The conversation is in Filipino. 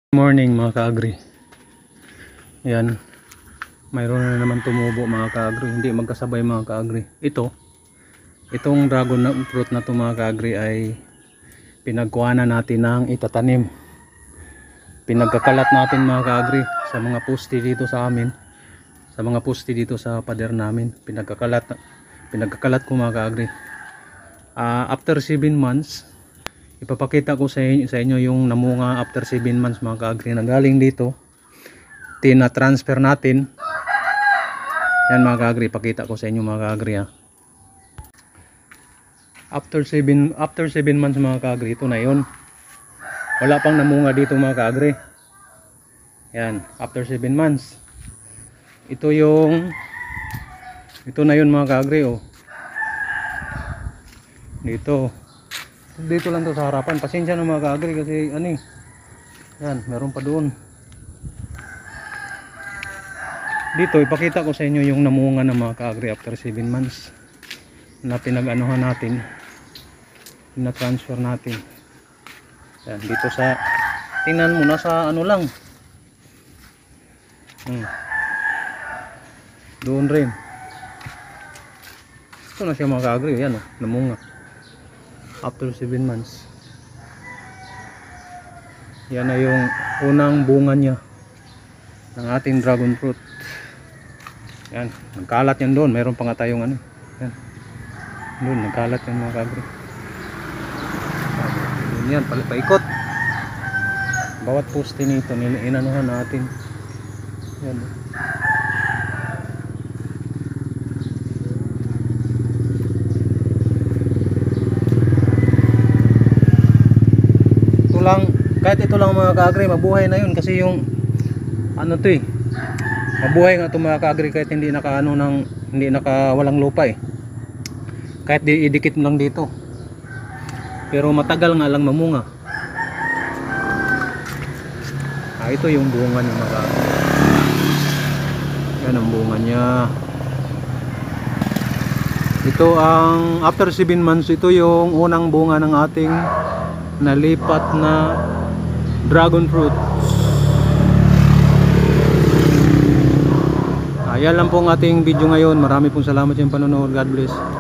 Morning mga ka-agri. Yan, mayroon na naman tumubo mga ka-agri. Hindi magkasabay mga ka-agri. Itong dragon fruit na to mga ka-agri ay pinagkuhanan natin ng itatanim. Pinagkakalat natin mga ka-agri sa mga poste dito sa amin, sa mga poste dito sa pader namin. Pinagkakalat ko mga ka-agri. After 7 months ipapakita ko sa inyo yung namunga after 7 months mga ka-agri na galing dito. Tina-transfer natin. Yan mga ka-agri, pakita ko sa inyo mga ka-agri ha. After 7 months mga ka-agri, ito na yun. Wala pang namunga dito mga ka-agri. Yan, after 7 months. Ito na yun mga ka-agri oh. Dito lang to sa harapan. Pasensya na mga ka-agri kasi yan, meron pa doon. Dito ipakita ko sa inyo yung namunga ng mga ka-agri after 7 months na pinag-anuhan natin, na-transfer natin. Yan, dito sa, tingnan mo, nasa ano lang. Doon rin. Ito na siya mga ka-agri, yan oh, namunga after 7 months. Yan na yung unang bunga niya ng ating dragon fruit. Yan, nagkalat yan doon. Mayroon pa nga tayong yan. Doon, nagkalat yan mga ka-agri. Yan, paikot. Bawat poste nito, inanuhan natin. Yan. Kahit ito lang mga ka-agri, mabuhay na yun kasi yung mabuhay nga ito mga ka-agri kahit hindi walang lupa kahit idikit lang dito, pero matagal nga lang mamunga. Ito yung bunga niya mga ka-agri. Yan ang bunga niya. Ito ang after 7 months, ito yung unang bunga ng ating nalipat na dragon fruit. Ayan lang po ang ating video ngayon. Marami pong salamat sa panonood. God bless.